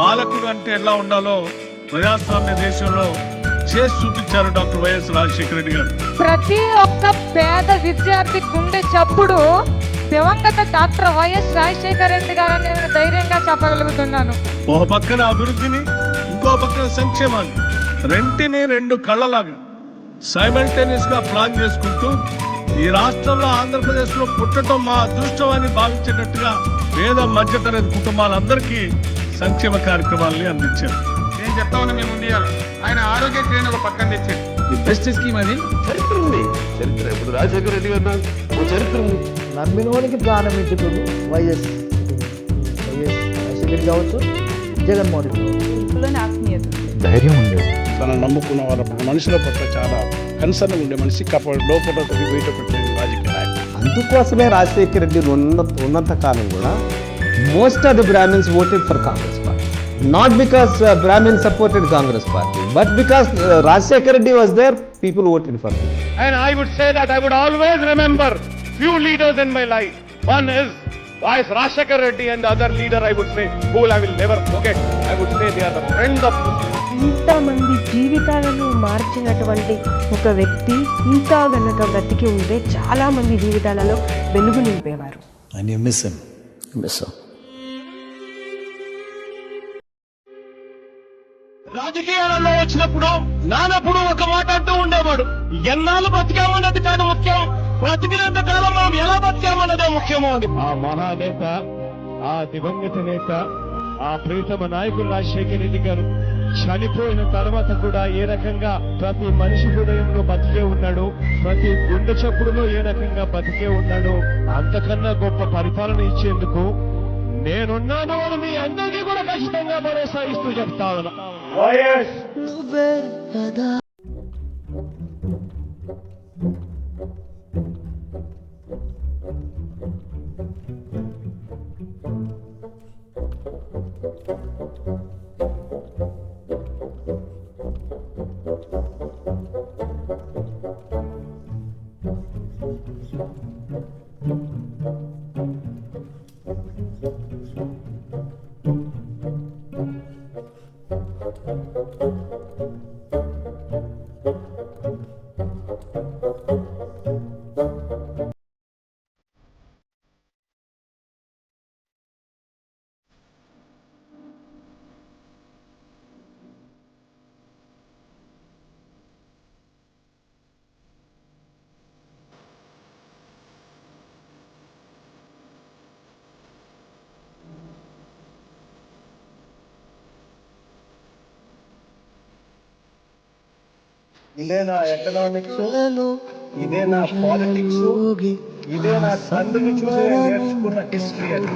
పాలకుడు అంటే ఎలా ఉండాలో ప్రజాస్వామ్య దేశంలో చేసి చూపించారు డాక్టర్ వైఎస్ రాజశేఖర రెడ్డి గారు. ప్రతి ఒక్క పేద విద్యార్థి గుండె చప్పుడు దివంగత డాక్టర్ వైఎస్ రాజశేఖర రెడ్డి గారు నేను ధైర్యంగా చెప్పగలుగుతున్నాను. ఒక పక్కన అభివృద్ధిని, ఇంకో పక్కన సంక్షేమాన్ని, రెంటిని రెండు కళ్ళలాగా సైమల్టేనియస్ గా ప్లాన్ చేసుకుంటూ ఈ రాష్ట్రంలో ఆంధ్రప్రదేశ్ లో పుట్టడం మా అదృష్టం అని భావించేటట్టుగా పేద మధ్యతరగతి కుటుంబాలందరికీ సంక్షేమ కార్యక్రమాలని అందించారు. నేను చెప్తా ఉన్నా మేము ముందు ఆయన ఆరోగ్య శ్రేణి ఒక పక్కన తెచ్చాడు. బెస్ట్ స్కీమ్ అది. చరిత్ర ఉంది, చరిత్ర. ఇప్పుడు రాజశేఖర రెడ్డి గారు చరిత్ర ఉంది. నమ్మినోనికి ప్రారంభించుకుంటూ వైఎస్ రాజశేఖర్ కావచ్చు, జగన్మోహన్ రెడ్డి ఆత్మీయత, ధైర్యం ఉండేది. తన నమ్ముకున్న వాళ్ళ మనుషుల పట్ల చాలా కన్సర్న్ ఉండే మనిషి లోపల బయట పెట్టే రాజకీయ నాయకుడు. అందుకోసమే రాజశేఖర రెడ్డి ఉన్నంత కాలం కూడా most of the Brahmins voted for Congress party. Not because Brahmins supported Congress party, but because Rajasekhara Reddy was there, people voted for him. And I would say that I would always remember few leaders in my life. One is Vice Rashekar Reddy, and the other leader I would say, who I will never forget. I would say they are the friends of Muslims. ఇంతమంది జీవితాలను మార్చినటువంటి ఒక వ్యక్తి ఇంకా గనక బ్రతికి ఉంటే చాలా మంది జీవితాలలో వెలుగు నింపేవారు. And you miss him. రాజకీయాలలో వచ్చినప్పుడు నానప్పుడు ఒక మాట అంటూ ఉండేవాడు, ఎన్నాళ్ళు బతికామన్నది కాదు ముఖ్యం, బతికినంత కాలం మనం ఎలా బతికామన్నదే ముఖ్యమో అని. ఆ మహానేత, ఆ దివంగత నేత, ఆ ప్రీతమ నాయకుడు రాజశేఖర రెడ్డి గారు చనిపోయిన తర్వాత కూడా ఏ రకంగా ప్రతి మనిషి హృదయంలో బతికే ఉన్నాడు, ప్రతి గుండె చప్పుడులో ఏ రకంగా బతికే ఉన్నాడు, అంతకన్నా గొప్ప పరిపాలన ఇచ్చేందుకు నేనున్నాను అని మీ అందరికీ కూడా ఖచ్చితంగా భరోసా ఇస్తూ చెప్తా ఉన్నా. వైఎస్ ఇదే నా ఎకనామిక్స్, ఇదే నా పాలిటిక్స్, ఇదే నా తండ్రిని చూసి నేర్చుకున్న హిస్టరీ అని.